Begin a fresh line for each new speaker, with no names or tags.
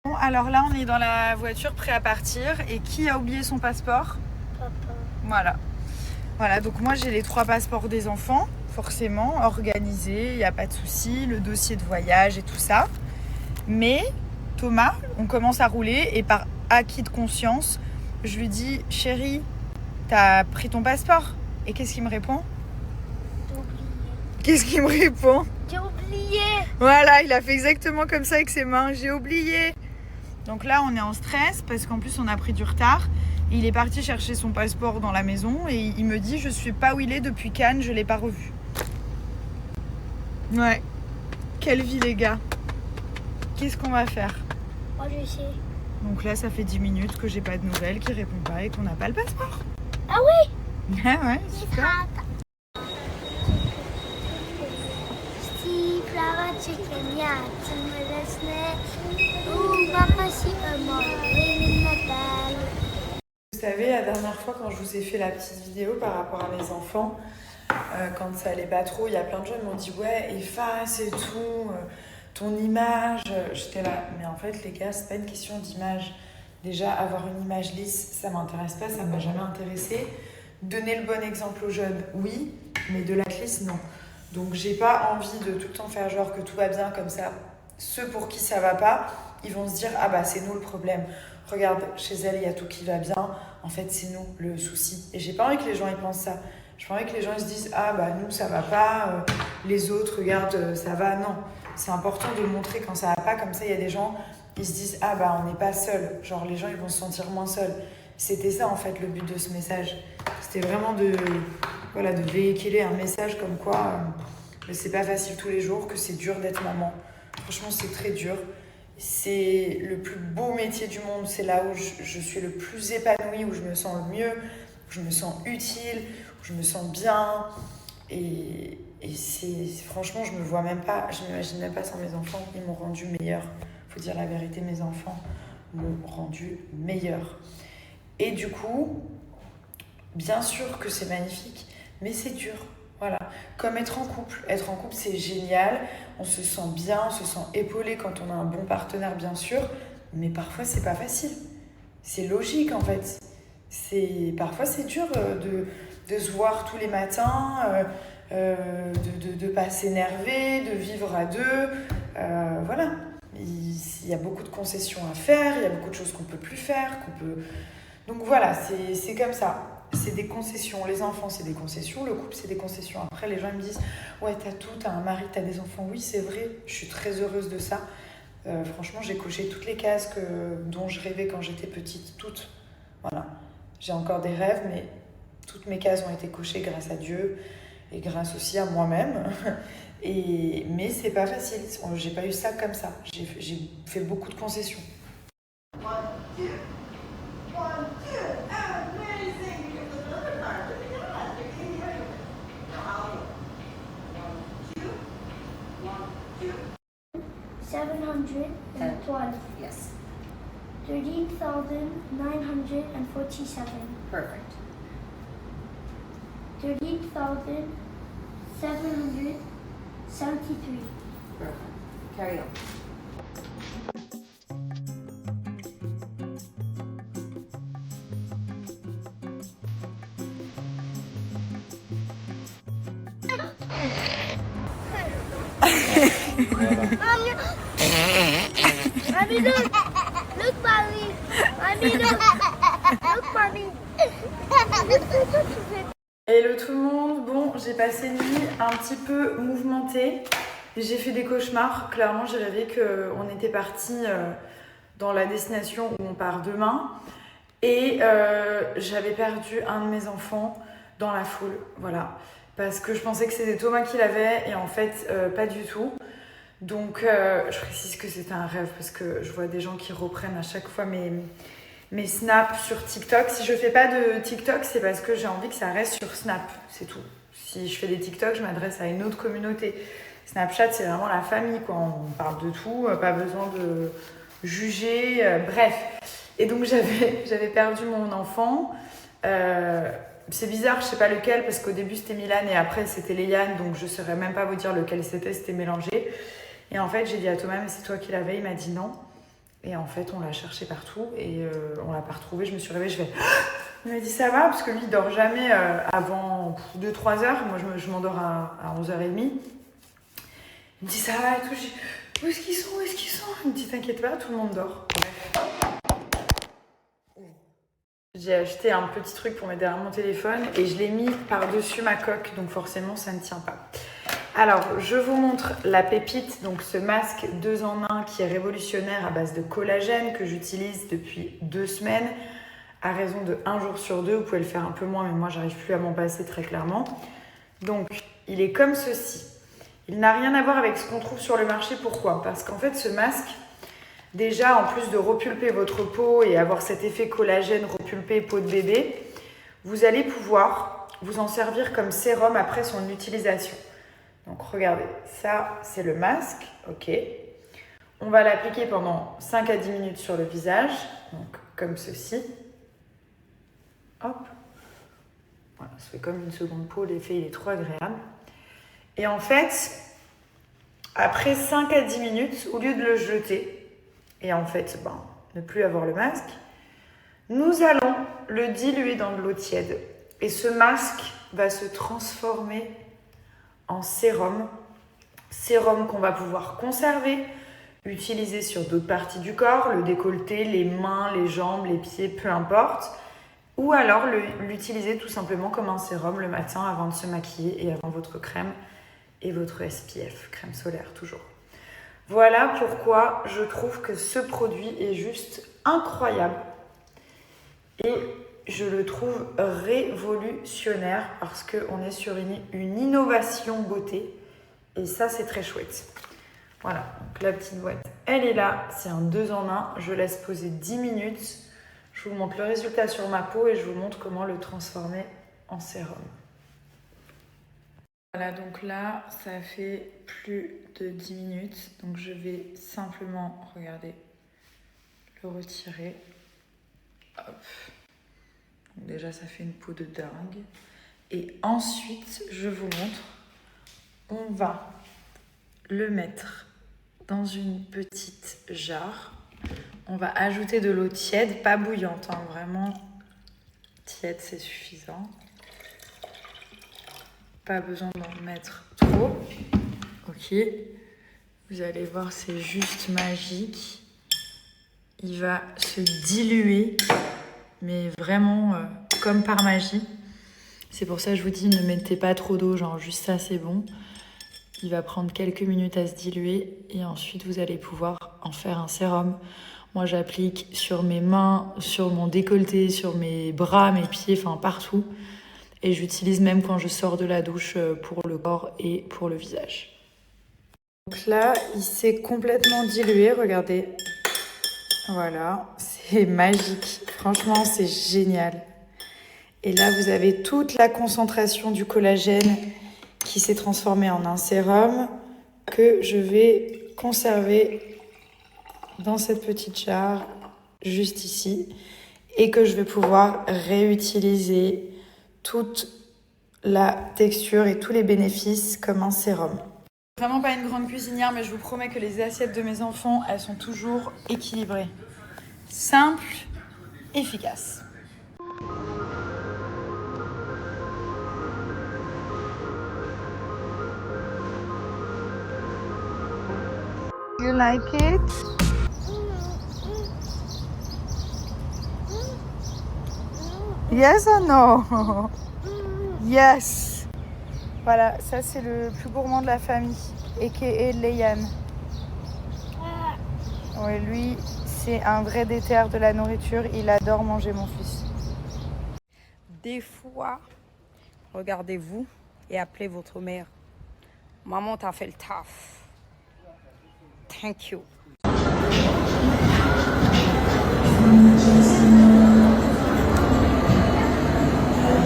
Bon, alors là, on est dans la voiture prêt à partir. Et qui a oublié son passeport?
Papa.
Voilà, donc moi j'ai les 3 passeports des enfants, forcément, organisés, il n'y a pas de souci, le dossier de voyage et tout ça. Mais Thomas, on commence à rouler et par acquis de conscience, je lui dis « Chérie, t'as pris ton passeport ?» Et qu'est-ce qu'il me répond?
J'ai oublié.
Qu'est-ce qu'il me répond?
J'ai oublié.
Voilà, il a fait exactement comme ça avec ses mains, j'ai oublié. Donc là, on est en stress parce qu'en plus, on a pris du retard. Il est parti chercher son passeport dans la maison et il me dit « Je sais pas où il est depuis Cannes, je l'ai pas revu. » Ouais, quelle vie les gars. Qu'est-ce qu'on va faire?
Moi, je sais.
Donc là, ça fait 10 minutes que j'ai pas de nouvelles, qu'il répond pas et qu'on n'a pas le passeport.
Ah oui.
Ouais, super.
Steve, Clara, chicken, yeah, papa, si,
Vous savez, la dernière fois, quand je vous ai fait la petite vidéo par rapport à mes enfants, quand ça allait pas trop, il y a plein de gens qui m'ont dit « Ouais, efface et tout, ton image. » J'étais là, mais en fait, les gars, c'est pas une question d'image. Déjà, avoir une image lisse, ça m'intéresse pas, ça m'a jamais intéressé. Donner le bon exemple aux jeunes, oui, mais de la lisse, non. Donc, j'ai pas envie de tout le temps faire genre que tout va bien comme ça. Ceux pour qui ça va pas, ils vont se dire « Ah bah, c'est nous le problème. Regarde, chez elle, il y a tout qui va bien. En fait, c'est nous le souci. » Et j'ai pas envie que les gens ils pensent ça. J'ai pas envie que les gens ils se disent « Ah bah, nous, ça va pas. Les autres, regarde, ça va. » Non. C'est important de montrer quand ça va pas. Comme ça, il y a des gens, ils se disent « Ah bah, on n'est pas seuls. » Genre, les gens, ils vont se sentir moins seuls. C'était ça, en fait, le but de ce message. C'était vraiment de véhiculer un message comme quoi c'est pas facile tous les jours, que c'est dur d'être maman. Franchement, c'est très dur. C'est le plus beau métier du monde. C'est là où je suis le plus épanouie, où je me sens le mieux, où je me sens utile, où je me sens bien. Et franchement, je me vois même pas, je m'imagine même pas sans mes enfants. Ils m'ont rendu meilleure. Faut dire la vérité, mes enfants m'ont rendu meilleure. Et du coup, bien sûr que c'est magnifique, mais c'est dur. Voilà, comme être en couple. Être en couple, c'est génial. On se sent bien, on se sent épaulé quand on a un bon partenaire, bien sûr. Mais parfois, c'est pas facile. C'est logique, en fait. Parfois, c'est dur de se voir tous les matins, de pas s'énerver, de vivre à deux. Voilà. Il y a beaucoup de concessions à faire, il y a beaucoup de choses qu'on peut plus faire, Donc voilà, c'est comme ça. C'est des concessions. Les enfants, c'est des concessions. Le couple, c'est des concessions. Après, les gens me disent « Ouais, t'as tout, t'as un mari, t'as des enfants. » Oui, c'est vrai. Je suis très heureuse de ça. Franchement, j'ai coché toutes les cases dont je rêvais quand j'étais petite. Toutes. Voilà. J'ai encore des rêves, mais toutes mes cases ont été cochées grâce à Dieu et grâce aussi à moi-même. Mais c'est pas facile. J'ai pas eu ça comme ça. J'ai fait beaucoup de concessions.
Yes. 13,947.
Perfect.
13,773.
Perfect. Carry on.
Mommy, look! Look, mommy! Mommy, look! Look, mommy!
Hello tout le monde, bon j'ai passé une nuit un petit peu mouvementée, j'ai fait des cauchemars, clairement j'ai rêvé qu'on était parti dans la destination où on part demain et j'avais perdu un de mes enfants dans la foule, voilà, parce que je pensais que c'était Thomas qui l'avait et en fait pas du tout. Donc je précise que c'était un rêve parce que je vois des gens qui reprennent à chaque fois mes snaps sur TikTok. Si je fais pas de TikTok, c'est parce que j'ai envie que ça reste sur Snap, c'est tout. Si je fais des TikTok, je m'adresse à une autre communauté. Snapchat, c'est vraiment la famille, quoi. On parle de tout, pas besoin de juger, bref. Et donc j'avais perdu mon enfant. C'est bizarre, je sais pas lequel, parce qu'au début c'était Milan et après c'était Léane, donc je saurais même pas vous dire lequel c'était mélangé. Et en fait, j'ai dit à Thomas, mais c'est toi qui l'avais? Il m'a dit non. Et en fait, on l'a cherché partout et on l'a pas retrouvé. Je me suis réveillée, je fais... Il m'a dit ça va, parce que lui, il dort jamais avant 2-3 heures. Moi, je m'endors à 11h30. Il me dit ça va et tout. Je dis, où est-ce qu'ils sont? Où est-ce qu'ils sont? Il me dit, t'inquiète pas, tout le monde dort. Bref. J'ai acheté un petit truc pour m'aider à mon téléphone et je l'ai mis par-dessus ma coque, donc forcément ça ne tient pas. Alors, je vous montre la pépite, donc ce masque 2 en 1 qui est révolutionnaire à base de collagène que j'utilise depuis 2 semaines à raison de 1 jour sur 2. Vous pouvez le faire un peu moins, mais moi j'arrive plus à m'en passer très clairement. Donc, il est comme ceci. Il n'a rien à voir avec ce qu'on trouve sur le marché. Pourquoi? Parce qu'en fait, ce masque, déjà, en plus de repulper votre peau et avoir cet effet collagène repulpé peau de bébé, vous allez pouvoir vous en servir comme sérum après son utilisation. Donc, regardez, ça, c'est le masque. OK. On va l'appliquer pendant 5 à 10 minutes sur le visage. Donc, comme ceci. Hop. Voilà, ça fait comme une seconde peau. L'effet, il est trop agréable. Et en fait, après 5 à 10 minutes, au lieu de le jeter, et en fait, ne plus avoir le masque, nous allons le diluer dans de l'eau tiède. Et ce masque va se transformer en sérum. Sérum qu'on va pouvoir conserver, utiliser sur d'autres parties du corps, le décolleté, les mains, les jambes, les pieds, peu importe. Ou alors l'utiliser tout simplement comme un sérum le matin avant de se maquiller et avant votre crème et votre SPF, crème solaire toujours. Voilà pourquoi je trouve que ce produit est juste incroyable et je le trouve révolutionnaire parce qu'on est sur une innovation beauté et ça c'est très chouette. Voilà, donc la petite boîte, elle est là, c'est un 2 en 1, je laisse poser 10 minutes, je vous montre le résultat sur ma peau et je vous montre comment le transformer en sérum. Voilà, donc là, ça fait plus de 10 minutes. Donc je vais simplement, regardez, le retirer. Hop. Donc déjà, ça fait une peau de dingue. Et ensuite, je vous montre, on va le mettre dans une petite jarre. On va ajouter de l'eau tiède, pas bouillante, hein, vraiment tiède, c'est suffisant. Pas besoin d'en mettre trop. Ok. Vous allez voir, c'est juste magique. Il va se diluer, mais vraiment comme par magie. C'est pour ça que je vous dis, ne mettez pas trop d'eau, genre juste ça, c'est bon. Il va prendre quelques minutes à se diluer et ensuite vous allez pouvoir en faire un sérum. Moi, j'applique sur mes mains, sur mon décolleté, sur mes bras, mes pieds, enfin partout. Et j'utilise même quand je sors de la douche pour le corps et pour le visage. Donc là, il s'est complètement dilué, regardez. Voilà, c'est magique. Franchement, c'est génial. Et là, vous avez toute la concentration du collagène qui s'est transformé en un sérum que je vais conserver dans cette petite jarre juste ici et que je vais pouvoir réutiliser toute la texture et tous les bénéfices comme un sérum. Vraiment pas une grande cuisinière, mais je vous promets que les assiettes de mes enfants, elles sont toujours équilibrées. Simple, efficace. You like it? Yes or no? Yes. Voilà, ça c'est le plus gourmand de la famille, a.k.a. Leian. Ouais, lui, c'est un vrai déter de la nourriture. Il adore manger, mon fils.
Des fois, regardez-vous et appelez votre mère. Maman t'a fait le taf. Thank you.